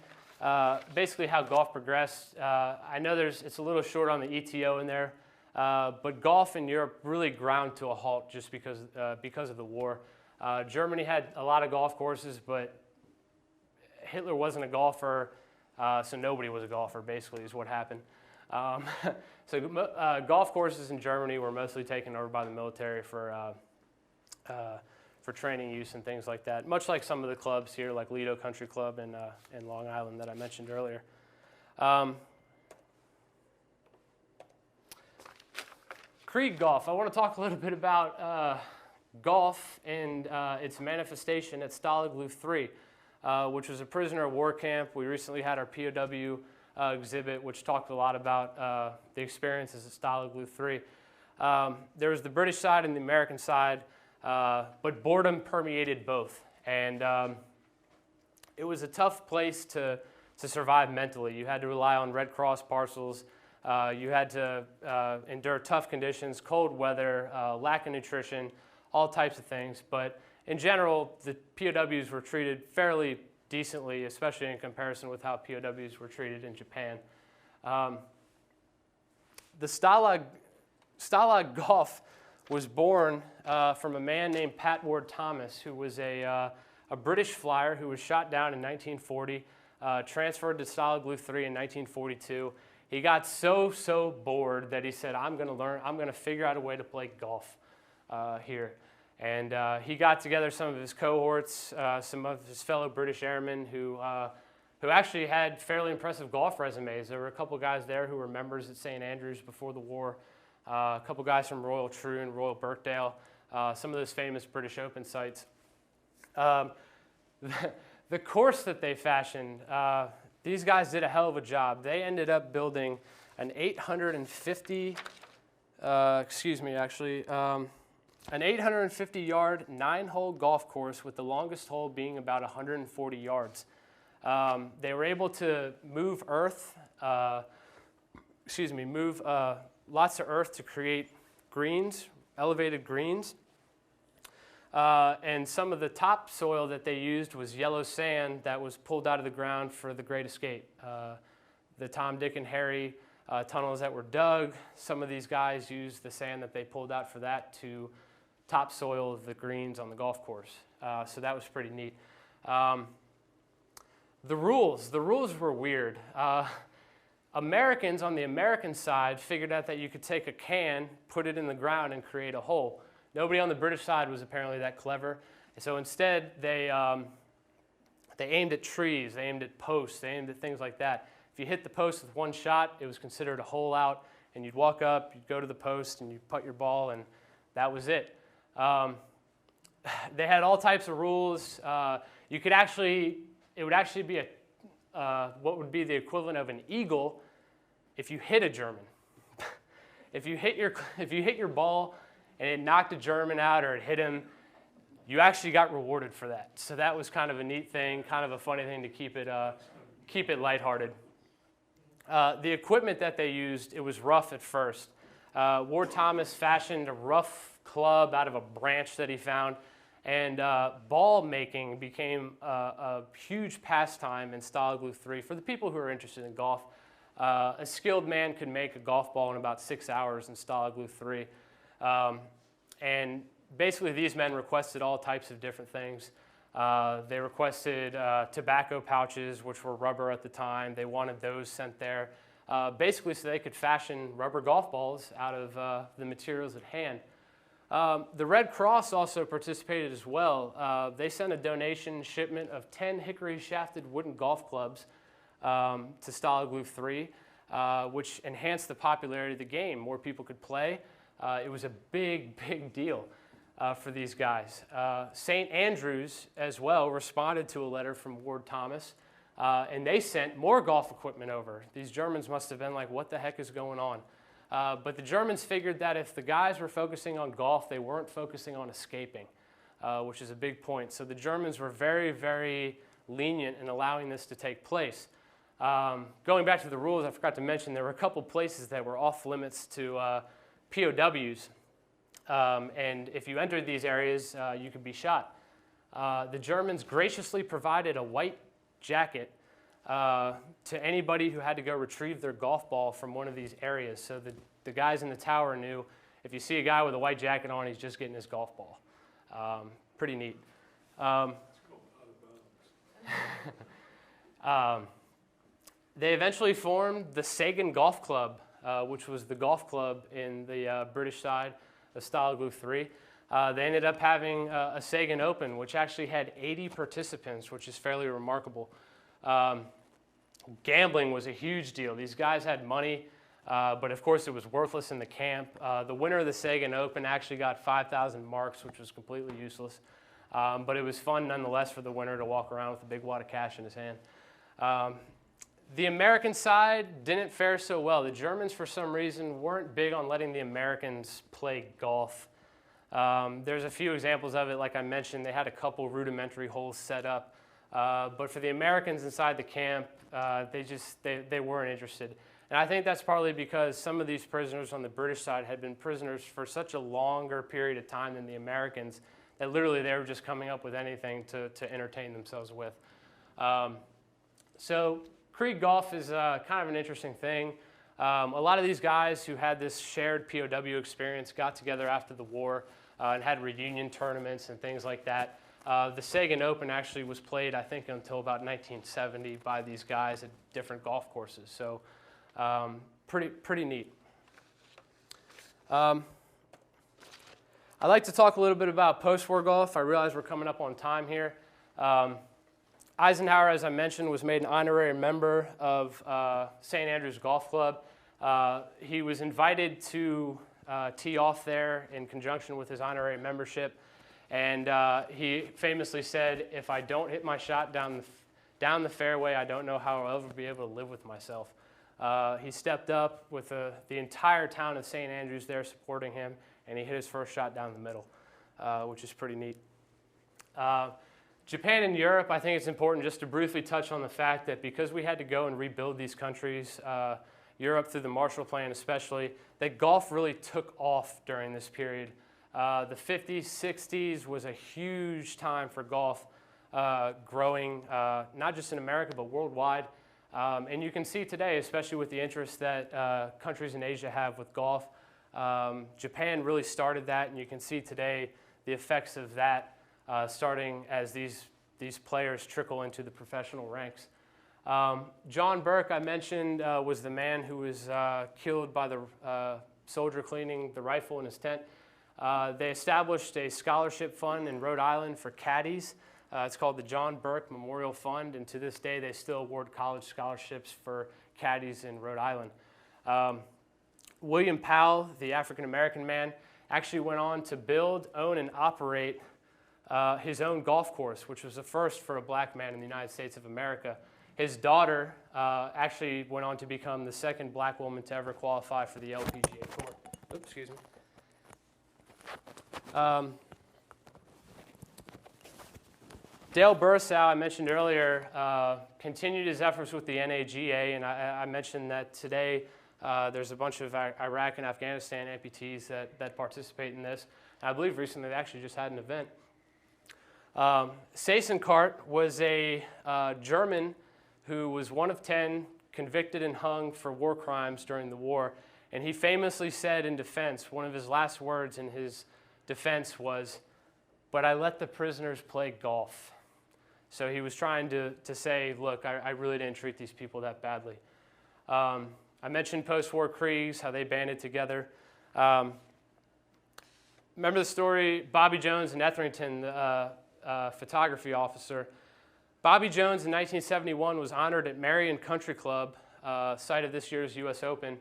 basically how golf progressed. I know it's a little short on the ETO in there, but golf in Europe really ground to a halt just because of the war. Germany had a lot of golf courses, but Hitler wasn't a golfer, so nobody was a golfer, basically, is what happened. So golf courses in Germany were mostly taken over by the military for training use and things like that, much like some of the clubs here, like Lido Country Club in Long Island that I mentioned earlier. Krieg golf. I want to talk a little bit about golf and its manifestation at Stalag Luft III, which was a prisoner of war camp. We recently had our POW exhibit, which talked a lot about the experiences at Stalag Luft III. There was the British side and the American side, but boredom permeated both. And it was a tough place to survive mentally. You had to rely on Red Cross parcels. You had to endure tough conditions, cold weather, lack of nutrition, all types of things. But in general, the POWs were treated fairly decently, especially in comparison with how POWs were treated in Japan. The Stalag golf was born from a man named Pat Ward Thomas, who was a British flyer who was shot down in 1940, transferred to Stalag Luft III in 1942. He got so bored that he said, I'm going to figure out a way to play golf here. And he got together some of his cohorts, some of his fellow British airmen who actually had fairly impressive golf resumes. There were a couple guys there who were members at St. Andrews before the war, a couple guys from Royal Troon, Royal Birkdale, some of those famous British Open sites. The course that they fashioned, these guys did a hell of a job. They ended up building an 850, an 850-yard, 9-hole golf course with the longest hole being about 140 yards. They were able to move lots of earth to create greens, elevated greens. And some of the topsoil that they used was yellow sand that was pulled out of the ground for the Great Escape. The Tom, Dick, and Harry tunnels that were dug, some of these guys used the sand that they pulled out for that to topsoil the greens on the golf course. So that was pretty neat. The rules were weird. Americans on the American side figured out that you could take a can, put it in the ground, and create a hole. Nobody on the British side was apparently that clever. So instead, they aimed at trees, they aimed at posts, they aimed at things like that. If you hit the post with one shot, it was considered a hole out, and you'd walk up, you'd go to the post, and you'd putt your ball, and that was it. They had all types of rules. It would actually be what would be the equivalent of an eagle if you hit a German. If you hit your ball and it knocked a German out or it hit him, you actually got rewarded for that. So that was kind of a neat thing, kind of a funny thing to keep it lighthearted. The equipment that they used, it was rough at first. Ward Thomas fashioned a rough club out of a branch that he found, and ball making became a huge pastime in Stalag Luft III for the people who are interested in golf. A skilled man could make a golf ball in about 6 hours in Stalag Luft III. And basically these men requested all types of different things. They requested tobacco pouches, which were rubber at the time. They wanted those sent there, basically so they could fashion rubber golf balls out of the materials at hand. The Red Cross also participated as well. They sent a donation shipment of 10 hickory-shafted wooden golf clubs to Stalag Luft III, which enhanced the popularity of the game. More people could play. It was a big, big deal for these guys. St. Andrews, as well, responded to a letter from Ward Thomas, and they sent more golf equipment over. These Germans must have been like, what the heck is going on? But the Germans figured that if the guys were focusing on golf, they weren't focusing on escaping, which is a big point. So the Germans were very, very lenient in allowing this to take place. Going back to the rules, I forgot to mention there were a couple places that were off limits to POWs. And if you entered these areas, you could be shot. The Germans graciously provided a white jacket to anybody who had to go retrieve their golf ball from one of these areas. So the guys in the tower knew if you see a guy with a white jacket on, he's just getting his golf ball. Pretty neat. They eventually formed the Sagan Golf Club, which was the golf club in the British side of Stalag Luft III. They ended up having a Sagan Open, which actually had 80 participants, which is fairly remarkable. Gambling was a huge deal. These guys had money, but of course it was worthless in the camp. The winner of the Sagan Open actually got 5,000 marks, which was completely useless. But it was fun nonetheless for the winner to walk around with a big wad of cash in his hand. The American side didn't fare so well. The Germans, for some reason, weren't big on letting the Americans play golf. There's a few examples of it. Like I mentioned, they had a couple rudimentary holes set up. But for the Americans inside the camp, they weren't interested. And I think that's partly because some of these prisoners on the British side had been prisoners for such a longer period of time than the Americans that literally they were just coming up with anything to entertain themselves with. So Krieg golf is kind of an interesting thing. A lot of these guys who had this shared POW experience got together after the war and had reunion tournaments and things like that. The Sagan Open actually was played, I think, until about 1970 by these guys at different golf courses. So pretty neat. I'd like to talk a little bit about post-war golf. I realize we're coming up on time here. Eisenhower, as I mentioned, was made an honorary member of St. Andrews Golf Club. He was invited to tee off there in conjunction with his honorary membership. And he famously said, if I don't hit my shot down the fairway, I don't know how I'll ever be able to live with myself. He stepped up with the entire town of St. Andrews there supporting him, and he hit his first shot down the middle, which is pretty neat. Japan and Europe, I think it's important just to briefly touch on the fact that because we had to go and rebuild these countries, Europe through the Marshall Plan especially, that golf really took off during this period. The 50s, 60s was a huge time for golf growing, not just in America, but worldwide. And you can see today, especially with the interest that countries in Asia have with golf, Japan really started that, and you can see today the effects of that starting as these players trickle into the professional ranks. John Burke, I mentioned, was the man who was killed by the soldier cleaning the rifle in his tent. They established a scholarship fund in Rhode Island for caddies. It's called the John Burke Memorial Fund, and to this day they still award college scholarships for caddies in Rhode Island. William Powell, the African-American man, actually went on to build, own, and operate his own golf course, which was a first for a black man in the United States of America. His daughter actually went on to become the second black woman to ever qualify for the LPGA Tour. Oops, excuse me. Dale Bursow, I mentioned earlier, continued his efforts with the NAGA, and I mentioned that today there's a bunch of Iraq and Afghanistan amputees that participate in this. And I believe recently they actually just had an event. Seyss-Inquart was a German who was one of 10 convicted and hung for war crimes during the war. And he famously said in defense, one of his last words in his defense was, "But I let the prisoners play golf." So he was trying to say, look, I really didn't treat these people that badly. I mentioned post-war Kriegs, how they banded together. Remember the story, Bobby Jones and Etherington, the photography officer. Bobby Jones in 1971 was honored at Marion Country Club, site of this year's U.S. Open,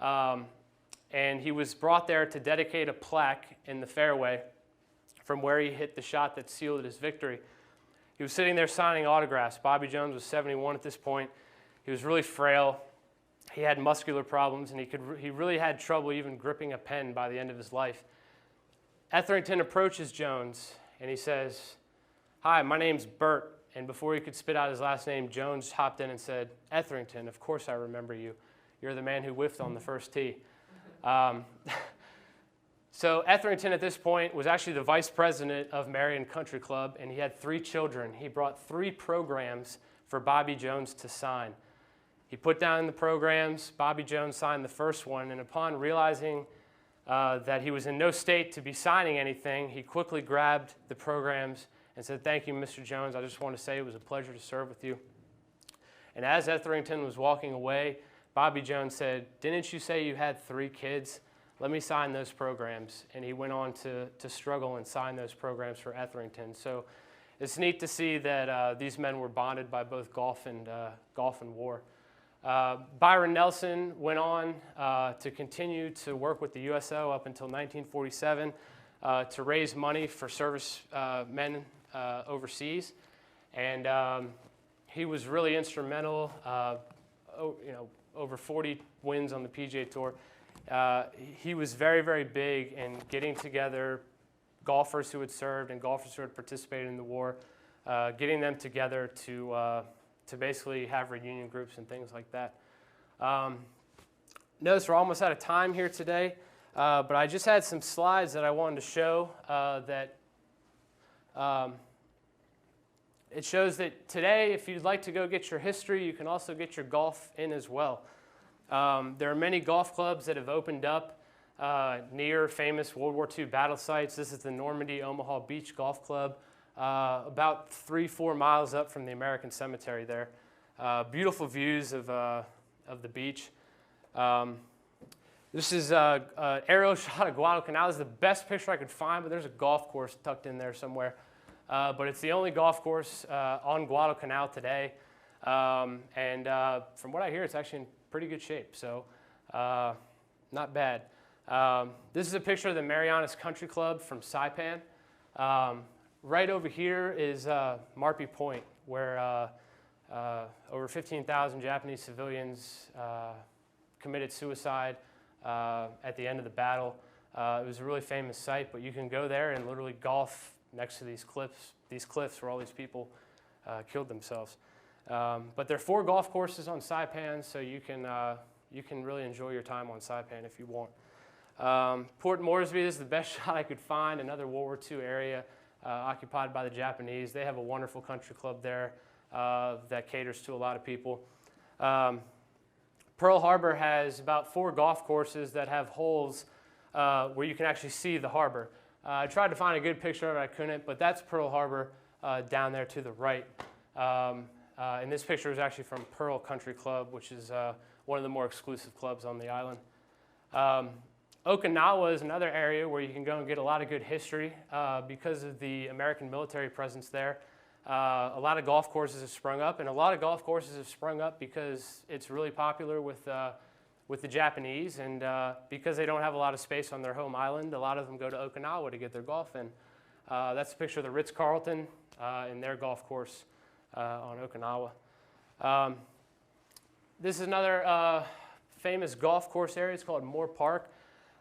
and he was brought there to dedicate a plaque in the fairway from where he hit the shot that sealed his victory. He was sitting there signing autographs. Bobby Jones was 71 at this point. He was really frail. He had muscular problems, and he really had trouble even gripping a pen by the end of his life. Etherington approaches Jones, and he says, "Hi, my name's Bert." And before he could spit out his last name, Jones hopped in and said, "Etherington, of course I remember you. You're the man who whiffed on the first tee." So Etherington at this point was actually the vice president of Marion Country Club, and he had 3 children. He brought 3 programs for Bobby Jones to sign. He put down the programs. Bobby Jones signed the first one, and upon realizing that he was in no state to be signing anything, he quickly grabbed the programs and said, "Thank you, Mr. Jones. I just want to say it was a pleasure to serve with you." And as Etherington was walking away, Bobby Jones said, "Didn't you say you had 3 kids? Let me sign those programs." And he went on to struggle and sign those programs for Etherington. So it's neat to see that these men were bonded by both golf and war. Byron Nelson went on to continue to work with the USO up until 1947 to raise money for service men overseas, and he was really instrumental. Over 40 wins on the PGA Tour. He was very, very big in getting together golfers who had served and golfers who had participated in the war, getting them together to basically have reunion groups and things like that. Notice we're almost out of time here today, but I just had some slides that I wanted to show that it shows that today, if you'd like to go get your history, you can also get your golf in as well. There are many golf clubs that have opened up near famous World War II battle sites. This is the Normandy Omaha Beach Golf Club, about 3-4 miles up from the American Cemetery there. Beautiful views of the beach. This is an aerial shot of Guadalcanal. This is the best picture I could find, but there's a golf course tucked in there somewhere. But it's the only golf course on Guadalcanal today. And from what I hear, it's actually in pretty good shape, so not bad. This is a picture of the Marianas Country Club from Saipan. Right over here is Marpy Point, where over 15,000 Japanese civilians committed suicide at the end of the battle. It was a really famous site, but you can go there and literally golf next to these cliffs where all these people killed themselves. But there are 4 golf courses on Saipan, so you can really enjoy your time on Saipan if you want. Port Moresby is the best shot I could find, another World War II area occupied by the Japanese. They have a wonderful country club there that caters to a lot of people. Pearl Harbor has about 4 golf courses that have holes where you can actually see the harbor. I tried to find a good picture of it, I couldn't, but that's Pearl Harbor down there to the right. And this picture is actually from Pearl Country Club, which is one of the more exclusive clubs on the island. Okinawa is another area where you can go and get a lot of good history because of the American military presence there. A lot of golf courses have sprung up, and a lot of golf courses have sprung up because it's really popular with the Japanese, and because they don't have a lot of space on their home island, a lot of them go to Okinawa to get their golf in. That's a picture of the Ritz-Carlton in their golf course on Okinawa. This is another famous golf course area. It's called Moore Park.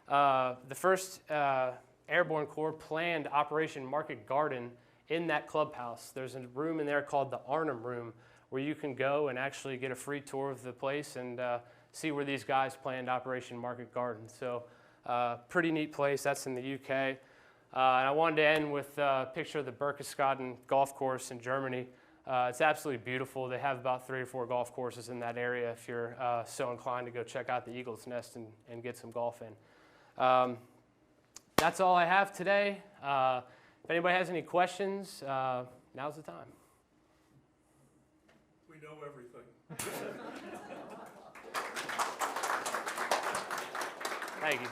The first Airborne Corps planned Operation Market Garden in that clubhouse. There's a room in there called the Arnhem Room where you can go and actually get a free tour of the place and see where these guys planned Operation Market Garden. So pretty neat place. That's in the UK. And I wanted to end with a picture of the Berchtesgaden golf course in Germany. It's absolutely beautiful. They have about 3 or 4 golf courses in that area if you're so inclined to go check out the Eagle's Nest and get some golf in. That's all I have today. If anybody has any questions, now's the time. We know everything. Thank you.